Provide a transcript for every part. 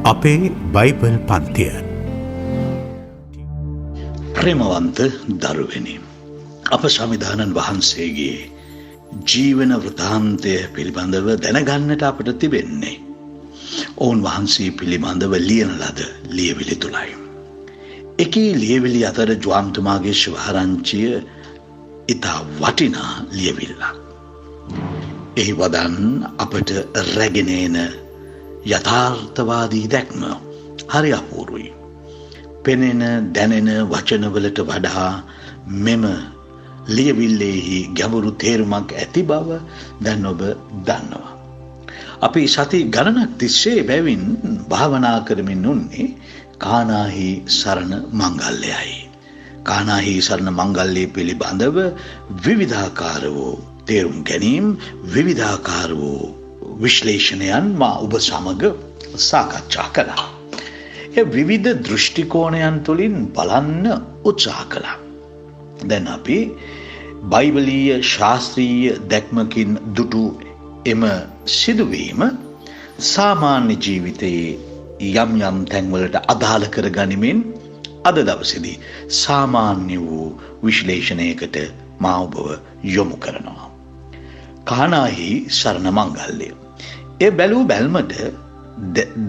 අපේ බයිබල් පන්තිය. ප්‍රේමවන්ත දරුවනි, අප සමිධානන් වහන්සේගේ ජීවන වෘතාන්තය පිළිබඳව දැනගන්නට අපට තිබෙන්නේ ඔවුන් වහන්සේ පිළිබඳව ලියන ලද ලියවිලි තුළයි. එකී ලියවිලි අතර ජ්වාම්තුමාගේ ශිවාරංචිය ඉතා වටිනා ලියවිල්ලක්. එහි වදන් අපට රැගෙනේන යථාර්ථවාදී දැක්ම හරි අපූරුයි. පෙනෙන දැනෙන වචනවලට වඩා මෙම ලියවිල්ලෙහි ගැඹුරු තේරුමක් ඇති බව දැන් ඔබ දන්නවා. අපි සති ගණනක් තිස්සේ බැවින් භාවනා කරමින් උන්නේ කානාහි සරණ මංගල්‍යයයි. කානාහි සරණ මංගල්‍යය පිළිබඳව විවිධාකාර වූ තේරුම් ගැනීම, විවිධාකාර වූ විශ්ලේෂණයන් මා ඔබ සමග සාකච්ඡා කළා. ඒ විවිධ දෘෂ්ටිකෝණයන් තුළින් බලන්න උත්සාහ කළා. දැන් අපි බයිබලීය ශාස්ත්‍රීය දැක්මකින් දුටු එම සිදුවීම සාමාන්‍ය ජීවිතයේ යම් යම් තැන්වලට අදාළ කර ගනිමින් අද දවසේදී සාමාන්‍ය වූ විශ්ලේෂණයකට මා ඔබව යොමු කරනවා. කානාහි සරණ මංගල්‍යය. ඒ බැලූ බැල්මට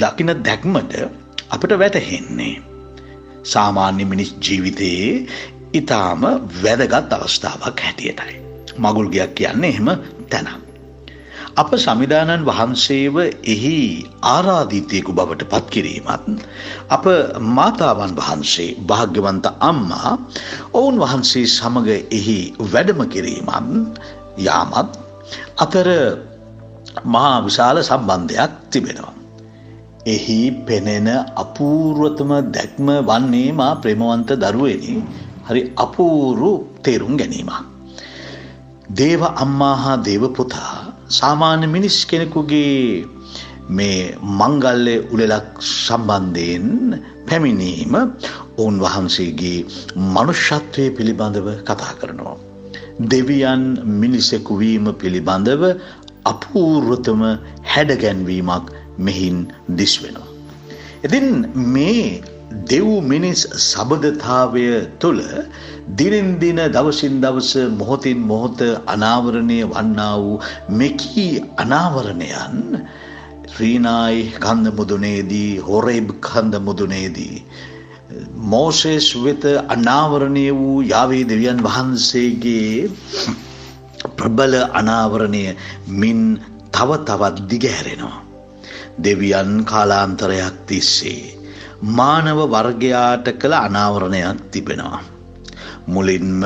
දකින දැක්මට අපට වැටහෙන්නේ සාමාන්‍ය මිනිස් ජීවිතයේ ඊටාම වැදගත් අවස්ථාවක් හැටියටයි. මගුල් ගයක් කියන්නේ එහෙම තැනක්. අප සමිධානන් වහන්සේව එහි ආරාධිතයෙකු බවට පත් කිරීමත්, අප මාතාවන් වහන්සේ භාග්‍යවන්ත අම්මා ඔවුන් වහන්සේ සමග එහි වැඩම කිරීමත් යාමත් අතර මහා විශාල සම්බන්ධයක් තිබෙනවා. එහි පෙනෙන අපූර්වතම දැක්ම වන්නේ මා ප්‍රේමවන්ත දරුවනි හරි අපූරු තේරුම් ගැනීමක්. දේව අම්මා හා දේව පුතා සාමාන්‍ය මිනිස් කෙනෙකුගේ මේ මංගල්‍ය උළෙලක් සම්බන්ධයෙන් පැමිණීම ඔවුන් වහන්සේගේ මනුෂ්‍යත්වය පිළිබඳව කතා කරනවා. දෙවියන් මිනිසෙකු වීම පිළිබඳව අපූර්වතම හැඩගැන්වීමක් මෙහින් දිස් වෙනවා. ඉතින් මේ දෙව් මිනිස් සබඳතාවය තුළ දිනෙන් දින දවසින් දවස මොහොතින් මොහොත අනාවරණය වන්නා වූ මෙකී අනාවරණයන් රීනායි කන්ද මුදුනේදී, හොරේබ් කන්ද මුදුනේදී මෝසෙස් වෙත අනාවරණය වූ යාවේ දෙවියන් වහන්සේගේ ප්‍රබල අනාවරණය මින් තව තවත් දිගහැරෙනවා. දෙවියන් කාලාන්තරයක් තිස්සේ මානව වර්ගයාට කළ අනාවරණයක් තිබෙනවා. මුලින්ම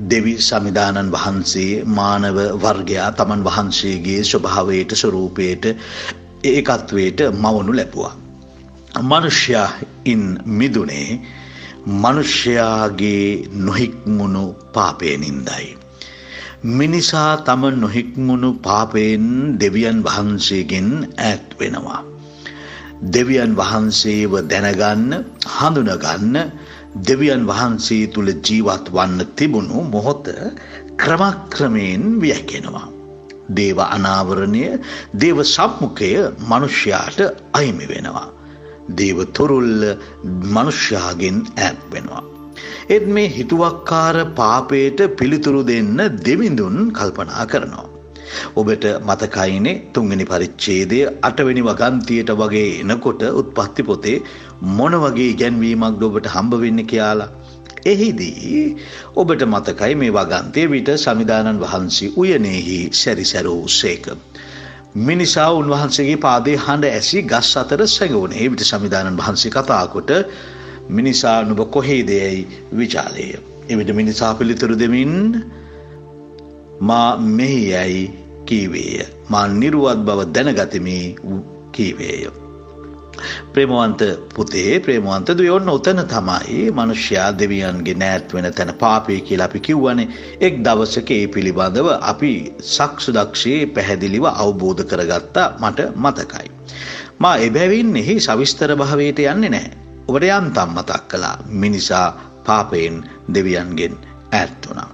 දෙවි සමිධානන් වහන්සේ මානව වර්ගයා තමන් වහන්සේගේ ස්වභාවයට, ස්වරූපයට, ඒකත්වයට මවනු ලැබුවා. මනුෂ්‍යයින් මිදුනේ මනුෂ්‍යයාගේ නොහික්මුණු පාපයෙනින්දයි. මිනිසා තම නොහික්මුණු පාපයෙන් දෙවියන් වහන්සේගෙන් ඈත් වෙනවා. දෙවියන් වහන්සේව දැනගන්න, හඳුනගන්න, දෙවියන් වහන්සේ තුළ ජීවත් වන්න තිබුණු මොහොත ක්‍රමක්‍රමයෙන් වියැකෙනවා. දේව අනාවරණය, දේව සම්මුඛය මනුෂ්‍යයාට අහිමි වෙනවා. දේව තොරුල්ල මනුෂ්‍යයාගෙන් ඈත් වෙනවා. ඒත් මේ හිතුවක්කාර පාපයට පිළිතුරු දෙන්න දෙවිඳුන් කල්පනා කරනවා. ඔබට මතකයිනේ 3 වෙනි පරිච්ඡේදය 8 වෙනි වගන්තියට වගේ එනකොට උත්පත්ති පොතේ මොන වගේ ඉගැන්වීමක්ද ඔබට හම්බ වෙන්නේ කියලා. එහිදී ඔබට මතකයි මේ වගන්තිය විට සමිධානන් වහන්සේ උයනේහි සැරිසරූසේක. මිනිසා උන්වහන්සේගේ පාදයේ හඬ ඇසි ගස් අතර සැඟවුණේ. විට සමිධානන් වහන්සේ කතා කොට මිනිසා නුඹ කොහේදයයි විචාලේය. එවිට මිනිසා පිළිතුරු දෙමින් මා මෙහි යයි කීවේය. මා නිර්වත් බව දැනගතිමි කීවේය. ප්‍රේමවන්ත පුතේ, ප්‍රේමවන්ත දුවේ, ඔන්න උතන තමයි මනුෂ්‍යයා දෙවියන්ගේ නෑත් වෙන තැන පාපය කියලා අපි කිව්වනේ. එක් දවසක ඒ පිළිබඳව අපි සක්සුදක්ෂේ පැහැදිලිව අවබෝධ කරගත්තා මට මතකයි. මා එබැවින් එහි සවිස්තර භාවයට යන්නේ නැහැ. ඔබට යන්තම් මතක් කළා මිනිසා පාපයෙන් දෙවියන්ගෙන් ඈත් වුණා.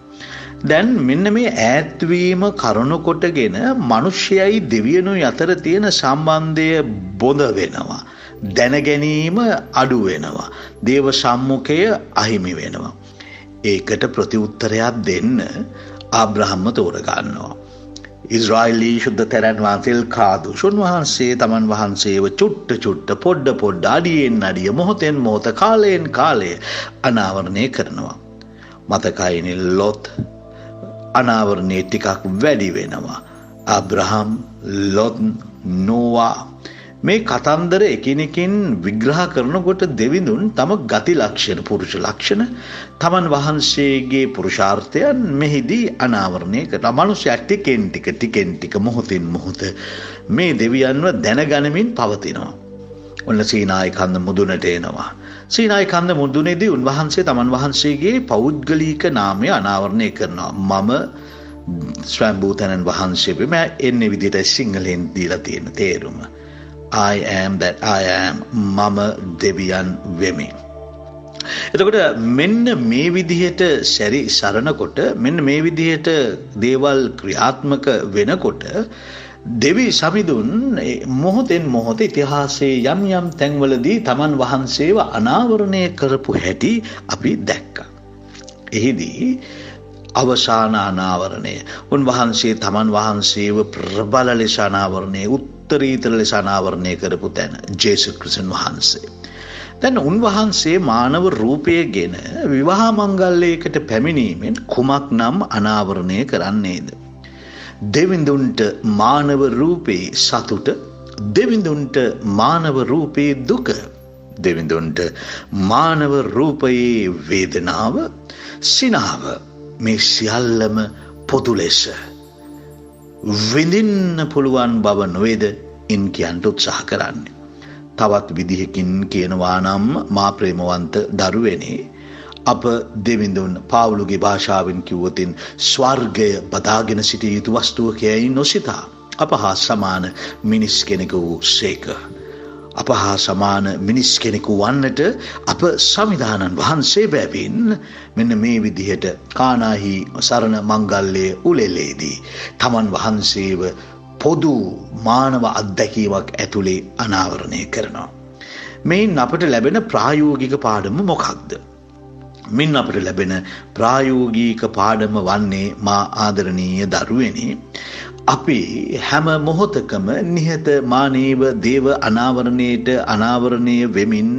දැන් මෙන්න මේ ඈත්වීම කරුණු කොටගෙන මිනිස්යයි දෙවියනුයි අතර තියෙන සම්බන්ධය බොඳ වෙනවා. දැනගැනීම අඩු වෙනවා. දේව සම්මුඛය අහිමි වෙනවා. ඒකට ප්‍රතිඋත්තරයක් දෙන්න ආබ්‍රහම්ම තෝරගන්නවා. ඉස්රායලී ශුද්ධ තෙරණ වහන්සේ කාදුෂුන් වහන්සේ තමන් වහන්සේව චුට්ට පොඩ්ඩ අඩියෙන් අඩිය මොහොතෙන් මොහොත කාලයෙන් කාලය අනාවරණය කරනවා. මතකයිනේ ලොත් අනාවරණය ටිකක් වැඩි වෙනවා. අබ්‍රහම්, ලොත්, නෝවා මේ කතන්දර එකිනෙකින් විග්‍රහ කරනකොට දෙවිඳුන් තම ගති ලක්ෂණ, පුරුෂ ලක්ෂණ, තමන් වහන්සේගේ පුරුෂාර්ථයන් මෙහිදී අනාවරණය කරනවා. මනුෂ්‍යයා ටිකෙන් ටික මොහොතින් මොහොත මේ දෙවියන්ව දැනගනිමින් පවතිනවා. ඔන්න සීනායි කන්ද මුදුනට එනවා. සීනායි කන්ද මුදුනේදී උන්වහන්සේ තමන් වහන්සේගේ පෞද්ගලික නාමය අනාවරණය කරනවා. මම ස්වයංභූතනන් වහන්සේ වෙම එන්නේ විදිහට සිංහලෙන් දීලා තියෙන තේරුම. I am that I am. මම දෙවියන් වෙමි. එතකොට මෙන්න මේ විදිහට සරණකොට, මෙන්න මේ විදිහට දේවල් ක්‍රියාත්මක වෙනකොට දෙවි සමිඳුන් මොහොතෙන් මොහොත ඉතිහාසයේ යම් තැන්වලදී තමන් වහන්සේව අනාවරණය කරපු හැටි අපි දැක්කා. එහිදී අවසාන අනාවරණය, උන්වහන්සේ තමන් වහන්සේව ප්‍රබල ලෙස අනාවරණය, උත්තරීතර ලෙස අනාවරණය කරපු තැන ජේසුස් ක්‍රිස්තුන් වහන්සේ. දැන් උන්වහන්සේ මානව රූපයගෙන විවාහ මංගල්‍යයකට පැමිණීමෙන් කුමක් නම් අනාවරණය කරන්නේද? දෙවිඳුන්ට මානව රූපේ සතුට, දෙවිඳුන්ට මානව රූපේ දුක, දෙවිඳුන්ට මානව රූපයේ වේදනාව, සිනාව, මේ සියල්ලම පොදු ලෙස විඳින්න පුළුවන් බව නොවේද ඉන් කියන්ට උත්සාහ කරන්නේ. තවත් විදිහකින් කියනවා නම් මා ප්‍රේමවන්ත දරුවනේ, අප දෙවිඳුන් පාවුලුගේ භාෂාවෙන් කිව්වොතින් ස්වර්ගය බදාගෙන සිටිය යුතු වස්තුවකයයි නොසිතා අප හා සමාන මිනිස් කෙනෙකු වූ සේක. අප හා සමාන මිනිස් කෙනෙකු වන්නට අප සමිධානන් වහන්සේ බැවින් මෙන්න මේ විදිහට කානාහි සරණ මංගල්‍යයේ උලෙලේදී තමන් වහන්සේව පොදු මානව අත්දැකීමක් ඇතුලේ අනාවරණය කරනවා. මෙයින් අපට ලැබෙන ප්‍රායෝගික පාඩම මොකක්ද? මින් අපට ලැබෙන ප්‍රායෝගික පාඩම වන්නේ මා ආදරණීය දරුවනේ, අපි හැම මොහොතකම නිහතමානීව දේව අනාවරණය වෙමින්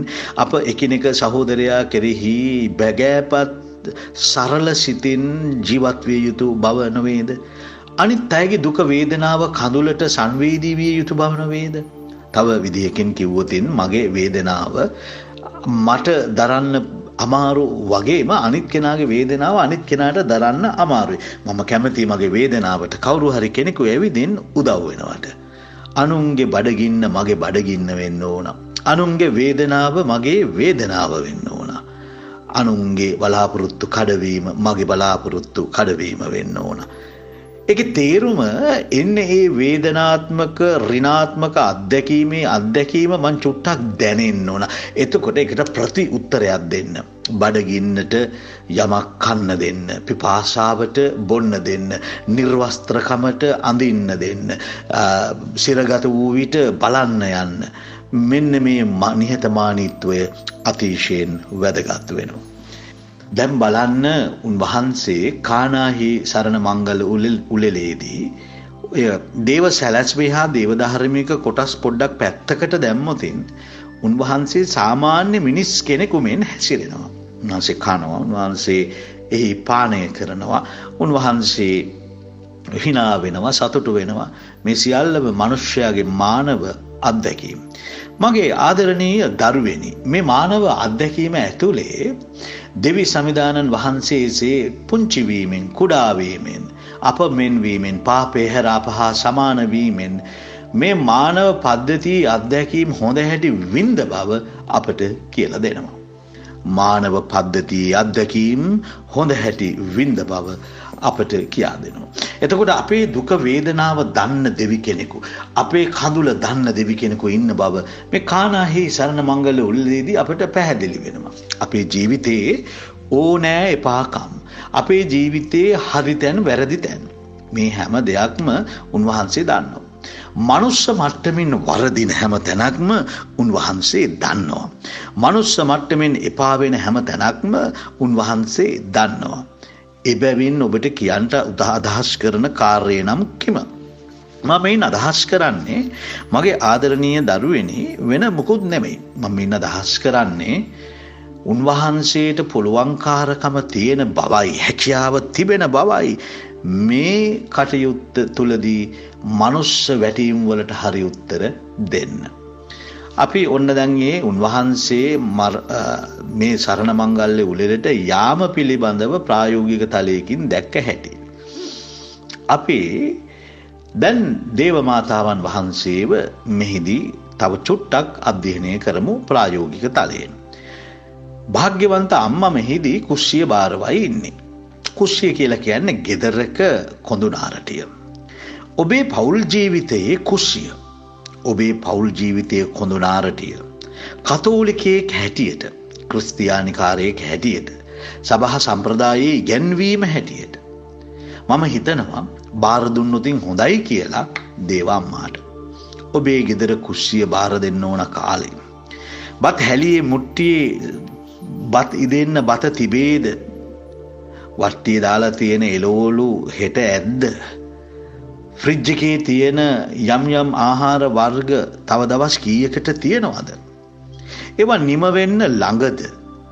අප එකිනෙක සහෝදරයා කෙරෙහි බැගෑපත් සරල සිතින් ජීවත් විය යුතු බව නොවේද? අනිත් අයගේ දුක වේදනාව කඳුලට සංවේදී විය යුතු බව නොවේද? තව විදිහකින් කිව්වොතින් මගේ වේදනාව මට දරන්න අමාරු වගේම අනිත් කෙනාගේ වේදනාව අනිත් කෙනාට දරන්න අමාරුයි. මම කැමති මගේ වේදනාවට කවුරු හරි කෙනෙකු ඇවිදින් උදව් වෙනවට. අනුන්ගේ බඩගින්න මගේ බඩගින්න වෙන්න ඕන. අනුන්ගේ වේදනාව මගේ වේදනාව වෙන්න ඕන. අනුන්ගේ බලාපොරොත්තු කඩවීම මගේ බලාපොරොත්තු කඩවීම වෙන්න ඕන. ඒකේ තේරුම එන්නේ ඒ වේදනාත්මක ඍණාත්මක අත්දැකීම මං චුට්ටක් දැනෙන්න ඕන. එතකොට ඒකට ප්‍රති උත්තරයක් දෙන්න. බඩගින්නට යමක් කන්න දෙන්න, පිපාසාවට බොන්න දෙන්න, නිර්වස්ත්‍රකමට අඳින්න දෙන්න, සිරගත වූ විට බලන්න යන්න. මෙන්න මේ නිහතමානීත්වය අතිශයින් වැදගත් වෙනවා. දැන් බලන්න උන්වහන්සේ කානාහි සරණ මංගල උලෙලේදී ඔය දේව සැලැස්මේ හා දේව ධර්මික කොටස් පොඩ්ඩක් පැත්තකට දැම්මොතින් උන්වහන්සේ සාමාන්‍ය මිනිස් කෙනෙකු මෙන් හැසිරෙනවා. උන්වහන්සේ කනවා, උන්වහන්සේ එහි පානය කරනවා, උන්වහන්සේ හිනා වෙනවා, සතුටු වෙනවා. මේ සියල්ලම මිනිස්යාගේ මානව අත්දැකීම්. මගේ ආදරණීය දරුවෙනි, මේ මානව අත්දැකීම ඇතුලේ දෙවි සමිධානන් වහන්සේසේ පුංචි වීමෙන්, කුඩා වීමෙන්, අප මෙන් වීමෙන්, පාපේ හැර අප හා සමාන වීමෙන් මේ මානව පද්ධති අත්දැකීම් හොඳ හැටි විඳ බව අපට කියලා දෙනවා. මානව පද්ධති අත්දැකීම් හොඳ හැටි විඳ බව අපට කියා දෙනවා. එතකොට අපේ දුක වේදනාව දන්න දෙවි කෙනෙකු, අපේ කඳුල දන්න දෙවි කෙනෙකු ඉන්න බව මේ කානාහි සරණ මංගල උල්ලේදී අපට පැහැදිලි වෙනවා. අපේ ජීවිතයේ ඕනෑ එපාකම්, අපේ ජීවිතයේ හරි තැන් වැරදි තැන් මේ හැම දෙයක්ම උන්වහන්සේ දන්නවා. මනුස්ස මට්ටමින් වරදින හැම තැනක්ම උන්වහන්සේ දන්නවා. මනුස්ස මට්ටමින් එපා වෙන හැම තැනක්ම උන්වහන්සේ දන්නවා. එබැවින් ඔබට කියන්ට අදහස් කරන කාර්යය නම් කිම? මම මේන් අදහස් කරන්නේ මගේ ආදරණීය දරුවෙනි වෙන මොකුත් නෙමෙයි. මම මේන් අදහස් කරන්නේ උන්වහන්සේට පුළුවන්කාරකම තියෙන බවයි, හැකියාව තිබෙන බවයි මේ කටයුත්ත තුලදී මනුස්ස වැටීම් වලට හරි උත්තර දෙන්න. අපි ඔන්න දැන් උන්වහන්සේ මේ සරණ මංගල්‍ය උළෙලට යාම පිළිබඳව ප්‍රායෝගික තලයකින් දැක්ක හැටි. අපි දැන් දේව මාතාවන් වහන්සේව මෙහිදී තව චුට්ටක් අධ්‍යයනය කරමු ප්‍රායෝගික තලයෙන්. භාග්‍යවන්ත අම්මා මෙහිදී කුස්සිය බාරවයි ඉන්නේ. කුස්සිය කියලා කියන්නේ ගෙදරක කොඳුනාරටිය. ඔබේ පෞල් ජීවිතයේ කුස්සිය, ඔබේ පෞල් ජීවිතයේ කොඳුනාරටිය, කතෝලිකයෙක් හැටියට, ක්‍රිස්තියානිකාරයෙක් හැටියට, සභා සම්ප්‍රදායේ ඉගැන්වීම හැටියට මම හිතනවා බාර දුන්නොතින් හොඳයි කියලා දේව අම්මාට. ඔබේ ගෙදර කුස්සිය බාර දෙන්න ඕන කාලේ බත් හැලියේ මුට්ටියේ බත් ඉදෙන්න බත තිබේද? වට්ටිය දාලා තියෙන එළවලු හෙට ඇද්ද? ෆ්‍රිජ් එකේ තියෙන යම් යම් ආහාර වර්ග තව දවස් කීයකට තියෙනවද? ඒවා නිම වෙන්න ළඟද?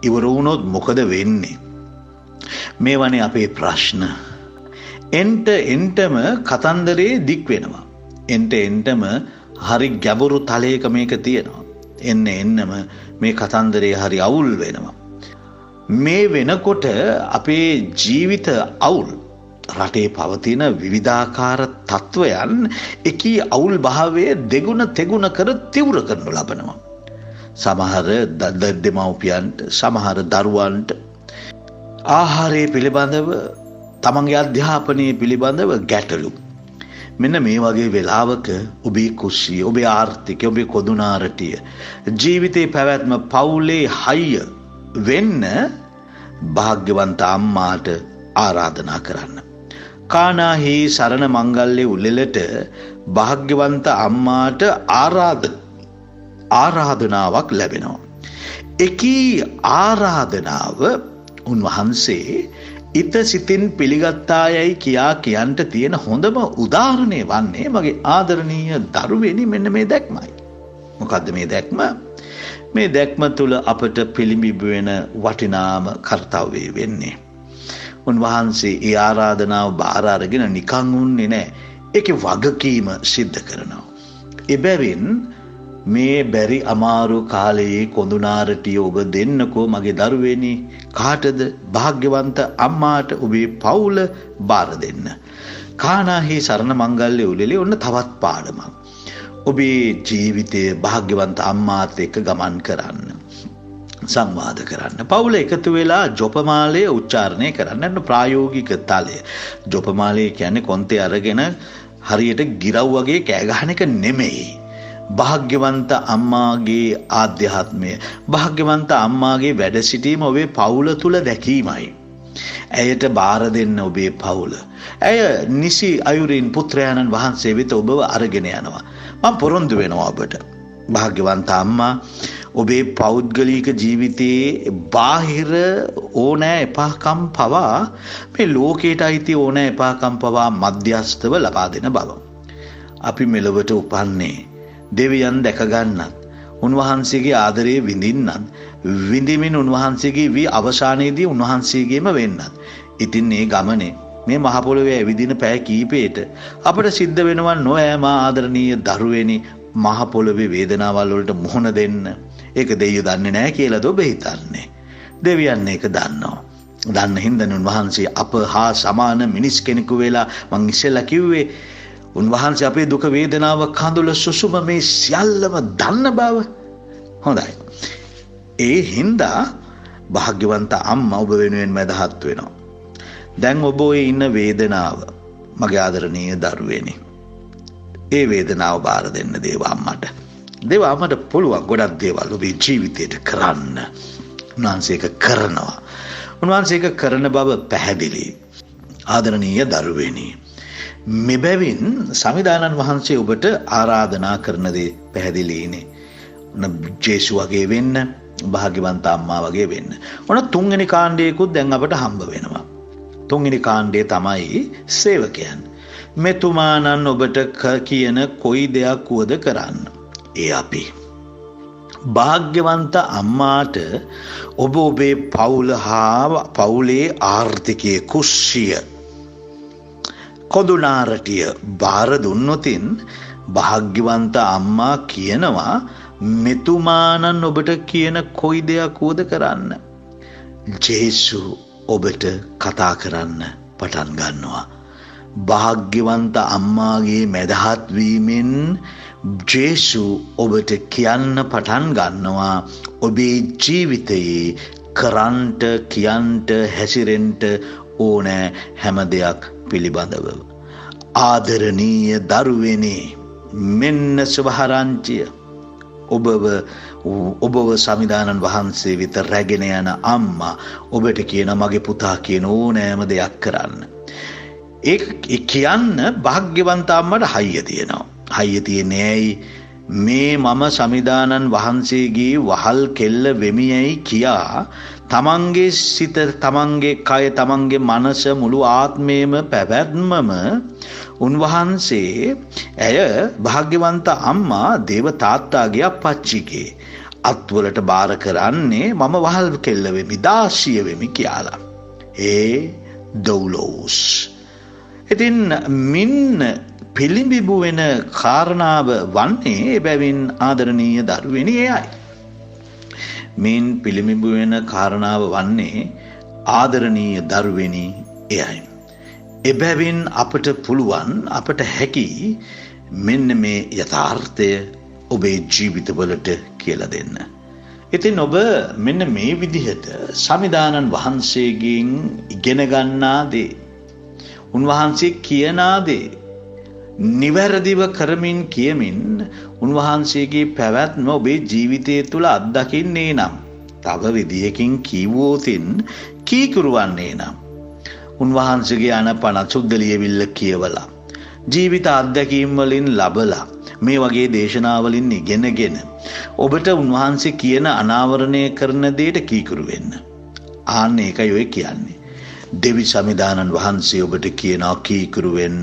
ඉවර වුණොත් මොකද වෙන්නේ? මේවනේ අපේ ප්‍රශ්න. එන්ටම කතන්දරේ දික් වෙනවා. එන්ටම හරි ගැඹුරු තලයක මේක තියෙනවා. එන්නම මේ කතන්දරේ හරි අවුල් වෙනවා. මේ වෙනකොට අපේ ජීවිත අවුල්, රටේ පවතින විවිධාකාර තත්වයන් එකී අවුල් භාවය දෙගුණ තෙගුණ කර තිවුර කරනු ලබනවා. සමහර දෙමව්පියන්ට, සමහර දරුවන්ට ආහාරය පිළිබඳව, තමන්ගේ අධ්‍යාපනය පිළිබඳව ගැටලු. මෙන්න මේ වගේ වෙලාවක ඔබේ කුස්සිය, ඔබේ ආර්ථිකය, ඔබේ කොඳුනාරටිය, ජීවිතේ පැවැත්ම, පවුලේ හයිය වෙන්න භාග්‍යවන්ත අම්මාට ආරාධනා කරන්න. කානාහි සරණ මංගල්‍ය උළෙලට භාග්‍යවන්ත අම්මාට ආරාධනාවක් ලැබෙනවා. එකී ආරාධනාව උන්වහන්සේ ඉත සිතින් පිළිගත්තායයි කියා කියන්ට තියෙන හොඳම උදාහරණය වන්නේ මගේ ආදරණීය දරුවෙනි මෙන්න මේ දැක්මයි. මොකද්ද මේ දැක්ම? මේ දැක්ම තුළ අපට පිළිඹු වෙන වටිනාම කර්තව්‍යය වෙන්නේ උන්වහන්සේ ඒ ආරාධනාව බාර අරගෙන නිකන් උන්නේ නැහැ. ඒකේ වගකීම සිද්ධ කරනවා. එබැවින් මේ බැරි අමාරු කාලයේ කොඳුනාරටිය ඔබ දෙන්නකෝ මගේ දරුවෙනි. කාටද? භාග්‍යවන්ත අම්මාට ඔබේ පවුල බාර දෙන්න. කානාහි සරණ මංගල්‍ය උළෙලේ ඔන්න තවත් පාඩමක්. ඔබේ ජීවිතයේ භාග්‍යවන්ත අම්මාත් එක්ක ගමන් කරන්න, සංවාද කරන්න, පවුල එකතු වෙලා ජොපමාලය උච්චාරණය කරන්න. ප්‍රායෝගික තලය. ජොපමාලය කියන්නේ කොන්තේ අරගෙන හරියට ගිරව් වගේ කෑ ගහන එක නෙමෙයි. භාග්‍යවන්ත අම්මාගේ ආධ්‍යාත්මය, භාග්‍යවන්ත අම්මාගේ වැඩ සිටීම ඔබේ පවුල තුල දැකීමයි. ඇයට බාර දෙන්න ඔබේ පවුල. ඇය නිසි අයුරින් පුත්‍රයාණන් වහන්සේ වෙත ඔබව අරගෙන යනවා. මම පොරොන්දු වෙනවා ඔබට. භාග්‍යවන්ත අම්මා ඔබේ පෞද්ගලික ජීවිතයේ බාහිර ඕනෑ එපාකම් පවා මේ ලෝකයට අයිති ඕනෑ එපාකම් පවා මධ්‍යස්ථව ලබා දෙන බව. අපි මෙලොවට උපන්නේ දෙවියන් දැක ගන්නත්, උන්වහන්සේගේ ආදරය විඳින්නත්, විඳිමින් උන්වහන්සේගේ වී අවසානයේදී උන්වහන්සේගේම වෙන්නත්. ඉතින් මේ ගමනේ මේ මහ පොළොවේ ඇවිදින පැය කීපෙට අපට සිද්ධ වෙනවා නොයෑම ආදරණීය දරුවෙනි මහ පොළොවේ වේදනාවල් වලට මුහුණ දෙන්න. ඒක දෙයියෝ දන්නේ නැහැ කියලාද ඔබ හිතන්නේ? දෙවියන් ඒක දන්නවා. දන්න හින්දා උන්වහන්සේ අප හා සමාන මිනිස් කෙනෙකු වෙලා මං ඉස්සෙල්ලා කිව්වේ උන්වහන්සේ අපේ දුක වේදනාව කඳුල සුසුම මේ සියල්ලම දන්න බව. හොඳයි. ඒ හින්දා භාග්‍යවන්ත අම්මා ඔබ වෙනුවෙන් මැදහත් වෙනවා. දැන් ඔබ ඔය ඉන්න වේදනාව මගේ ආදරණීය දරුවෙනි. ඒ වේදනාව බාර දෙන්න දේව අම්මට. දේව අම්මට පුළුවන් ගොඩක් දේවල් ඔබේ ජීවිතයට කරන්න. උන්වහන්සේ ඒක කරනවා. උන්වහන්සේ ඒක කරන බව පැහැදිලි. ආදරණීය දරුවනි, මෙබැවින් සමිදානන් වහන්සේ ඔබට ආරාධනා කරන දේ පැහැදිලිනේ. ජේසු වගේ වෙන්න, භාග්‍යවන්ත අම්මා වගේ වෙන්න. ඔන්න තුන්වෙනි කාණ්ඩයකුත් දැන් අපට හම්බ වෙනවා. තුන්වෙනි කාණ්ඩය තමයි සේවකයන්. මෙතුමානන් ඔබට කියන කොයි දෙයක් වුවද කරන්න. ඒ අපි. භාග්‍යවන්ත අම්මාට ඔබ ඔබේ පවුල හා පවුලේ ආර්ථිකයේ කුස්සිය කොදුනාරටිය බාර දුන්නොතින් භාග්‍යවන්ත අම්මා කියනවා මෙතුමානන් ඔබට කියන කොයි දෙයක් වුවද කරන්න. ජේසු ඔබට කතා කරන්න පටන් ගන්නවා. භාග්‍යවන්ත අම්මාගේ මැදහත් වීමෙන් ජේසු ඔබට කියන්න පටන් ගන්නවා ඔබේ ජීවිතයේ කරන්ට කියන්ට හැසිරෙන්ට ඕනෑ හැම දෙයක් පිළිබඳව. ආදරණීය දරුවනේ, මෙන්න සුභාරංචිය. ඔබව සමිදානන් වහන්සේ වෙත රැගෙන යන අම්මා ඔබට කියන මගේ පුතා කියන ඕනෑම දෙයක් කරන්න. ඒ කියන්න භාග්‍යවන්ත අම්මට හයිය තියෙනවා. හයිය තියෙන්නේ ඇයි? මේ මම සමිදානන් වහන්සේගේ වහල් කෙල්ල වෙමියයි කියා තමන්ගේ සිත, තමන්ගේ කය, තමන්ගේ මනස, මුළු ආත්මයම පැවැත්මම උන්වහන්සේ ඇය භාග්‍යවන්ත අම්මා දේව තාත්තාගේ අපච්චිගේ අත්වලට බාර කරන්නේ මම වහල් කෙල්ල වෙමි, දාසිය වෙමි කියලා. දෞලෝස්. ඉතින් මින් පිළිඹිබු වෙන කාරණාව වන්නේ එබැවින් ආදරණීය දරුවනි එයයි. මින් පිළිඹිබු වෙන කාරණාව වන්නේ ආදරණීය දරුවනි එයයි. එබැවින් අපට පුළුවන්, අපට හැකි මෙන්න මේ යථාර්ථය ඔබේ ජීවිතවලට කියලා දෙන්න. ඉතින් ඔබ මෙන්න මේ විදිහට සමිදානන් වහන්සේගෙන් ඉගෙන ගන්නා දේ, උන්වහන්සේ කියනා දේ නිවැරදිව කරමින් කියමින් උන්වහන්සේගේ පැවැත්ම ඔබේ ජීවිතය තුළ අත්දකින්නේ නම්, තව විදියකින් කීවෝතින් කීකරුවන්නේ නම්, උන්වහන්සේගේ අනපන සුද්ධලියවිල්ල කියවලා ජීවිත අත්දැකීම් වලින් ලබලා මේ වගේ දේශනාවලින් ඉගෙනගෙන ඔබට උන්වහන්සේ කියන අනාවරණය කරන දෙයට කීකරු වෙන්න. ආන්න ඒකයි ඔය කියන්නේ. දෙවි සමිදානන් වහන්සේ ඔබට කියනවා කීකරු වෙන්න.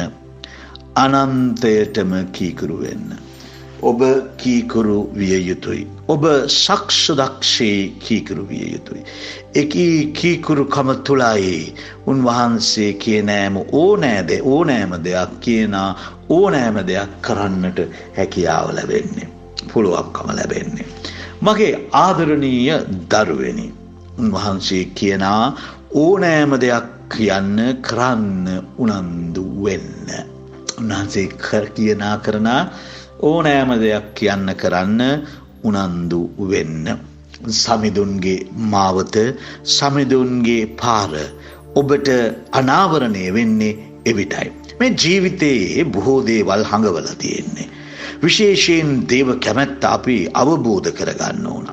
අනන්තයටම කීකරු වෙන්න. ඔබ කීකරු විය යුතුයි. ඔබ සක්ෂදක්ෂේ කීකරු විය යුතුයි. එකී කීකරුකම තුලයි උන්වහන්සේ කියනෑම ඕනෑම දෙයක් කියන ඕනෑම දෙයක් කරන්නට හැකියාව ලැබෙන්නේ, පුළුවන්කම ලැබෙන්නේ. මගේ ආදරණීය දරුවනි, උන්වහන්සේ කියන ඕනෑම දෙයක් කියන්න, කරන්න උනන්දු වෙන්න. උන්වහන්සේ කරන ඕනෑම දෙයක් කියන්න, කරන්න උනන්දු වෙන්න. සමිඳුන්ගේ මාවත, සමිඳුන්ගේ පාර ඔබට අනාවරණය වෙන්නේ එවිටයි. මේ ජීවිතයේ බොහෝ දේවල් හඟවලා තියෙන්නේ. විශේෂයෙන් දේව කැමැත්ත අපි අවබෝධ කරගන්න ඕන.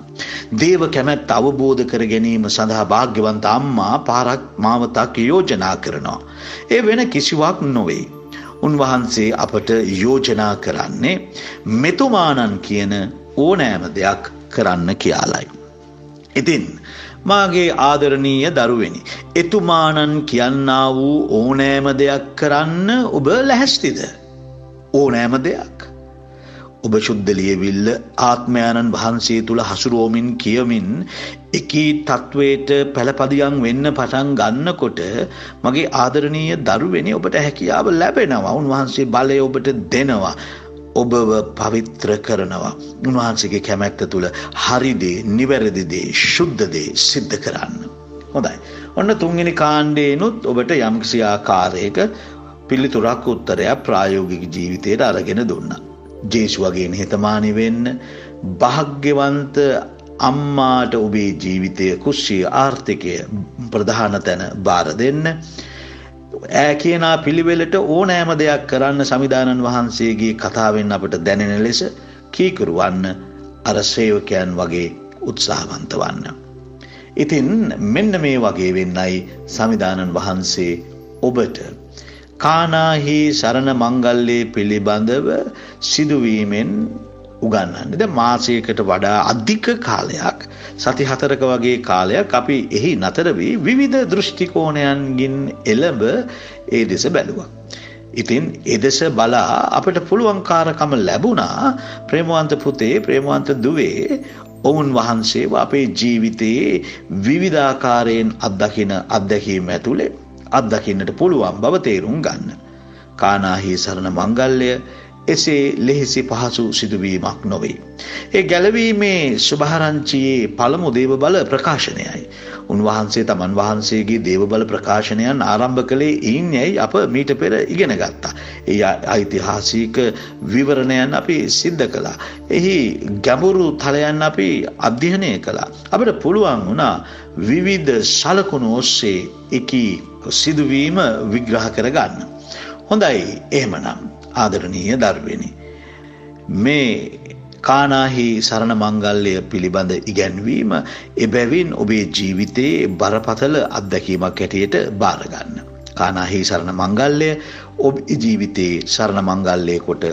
දේව කැමැත්ත අවබෝධ කර ගැනීම සඳහා භාග්‍යවන්ත අම්මා පාරක් මාවතක් යෝජනා කරනවා. ඒ වෙන කිසිවක් නොවේ. උන්වහන්සේ අපට යෝජනා කරන්නේ මෙතුමානන් කියන ඕනෑම දෙයක් කරන්න කියලායි. ඉතින් මාගේ ආදරණීය දරුවනි, එතුමානන් කියන්නා වූ ඕනෑම දෙයක් කරන්න ඔබ ලැහැස්තිද? ඕනෑම දෙයක්. ඔබ ශුද්ධ ලියවිල්ල ආත්මයන්න් වහන්සේ තුල හසුරුවමින් කියමින් එකී තත්වයට පළපදියම් වෙන්න පටන් ගන්නකොට මගේ ආදරණීය දරුවනි, ඔබට හැකියාව ලැබෙනවා. උන්වහන්සේ බලය ඔබට දෙනවා. ඔබව පවිත්‍ර කරනවා. උන්වහන්සේගේ කැමැත්ත තුල හරි දේ, නිවැරදි දේ, ශුද්ධ දේ සිද්ධ කරන්න. හොඳයි. ඔන්න තුන්වෙනි කාණ්ඩේනොත් ඔබට යම්කිසි ආකාරයක පිළිතුරක්, උත්තරයක් ප්‍රායෝගික ජීවිතයට අරගෙන දුන්නා. ජේසු වගේ නිහතමානී වෙන්න, භාග්‍යවන්ත අම්මාට ඔබේ ජීවිතයේ කුස්සිය ආර්ථිකය ප්‍රධාන තැන බාර දෙන්න. ඈ කියන පිළිවෙලට ඕනෑම දෙයක් කරන්න සමිදානන් වහන්සේගේ කතාවෙන් අපට දැනෙන ලෙස කීකරු වන්න, අර සේවකයන් වගේ උත්සාහවන්ත වන්න. ඉතින් මෙන්න මේ වගේ වෙන්නයි සමිදානන් වහන්සේ ඔබට කානාහි සරණ මංගල්‍යයේ පිළිබඳව සිදුවීමෙන් උගන්වන්නේ. දැන් මාසයකට වඩා අධික කාලයක් සති 4ක වගේ කාලයක් අපි එහි නතර වී විවිධ දෘෂ්ටි කෝණයන්ගින් එළඹ ඒ දෙස බැලුවා. ඉතින් ඒ දෙස බලා අපිට පුළුවන්කාරකම ලැබුණා ප්‍රේමවන්ත පුතේ ප්‍රේමවන්ත දුවේ ඔවුන් වහන්සේව අපේ ජීවිතයේ විවිධාකාරයෙන් අත්දැකීම් ඇතුලේ අත්දකින්නට පුළුවන් බව තේරුම් ගන්න. කානාහි සරණ මංගල්‍ය එසේ ලෙහෙසි පහසු සිදුවීමක් නොවේ. ඒ ගැලවීමේ සුභාරංචියේ පළමු දේව බල ප්‍රකාශනයයි. උන්වහන්සේ තමන් වහන්සේගේ දේව බල ප්‍රකාශනයන් ආරම්භ කළේ ඊයින්යයි අප මීට පෙර ඉගෙන ගත්තා. ඒ ඓතිහාසික විවරණයන් අපි සිද්ධ කළා. එහි ගැඹුරු තලයන් අපි අධ්‍යයනය කළා. අපිට පුළුවන් වුණා විවිධ සලකුණු ඔස්සේ එකී සිදුවීම විග්‍රහ කරගන්න. හොඳයි එහෙමනම් ආදරණීය දරුවනි, මේ කානාහි සරණ මංගල්‍ය පිළිබඳ ඉගැන්වීම එබැවින් ඔබේ ජීවිතයේ බරපතල අත්දැකීමක් හැටියට බාර ගන්න. කානාහි සරණ මංගල්‍ය ඔබේ ජීවිතයේ සරණ මංගල්‍ය කොට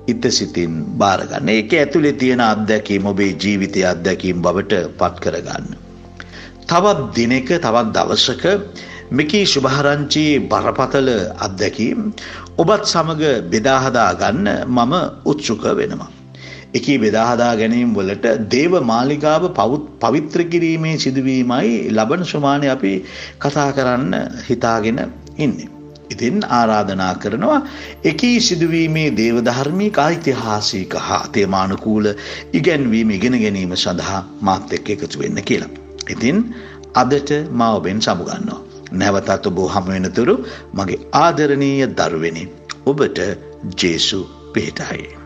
ඉතසිතින් බාර ගන්න. ඒක ඇතුලේ තියෙන අත්දැකීම ඔබේ ජීවිතයේ අත්දැකීම් බවට පත් කර ගන්න. තවත් දිනක තවත් දවසක මෙකී සුභාරංචියේ බරපතල අත්දැකීම් ඔබත් සමග බෙදා හදා ගන්න මම උත්සුක වෙනවා. එකී බෙදා හදා ගැනීම වලට දේව මාලිගාව පවිත්‍ර කිරීමේ සිදුවීමයි ලබන සුමානේ අපි කතා කරන්න හිතාගෙන ඉන්නේ. ඉතින් ආරාධනා කරනවා එකී සිදුවීමේ දේව ධර්මික ඓතිහාසික හා තේමානුකූල ඉගැන්වීම ඉගෙන ගැනීම සඳහා මාත් එක්ක එකතු වෙන්න කියලා. ඉතින් අදට මා ඔබෙන් සමුගන්නවා. නැවතත් ඔබ හමු වෙනතුරු මගේ ආදරණීය දරුවනි, ඔබට ජේසු පිහිටයි.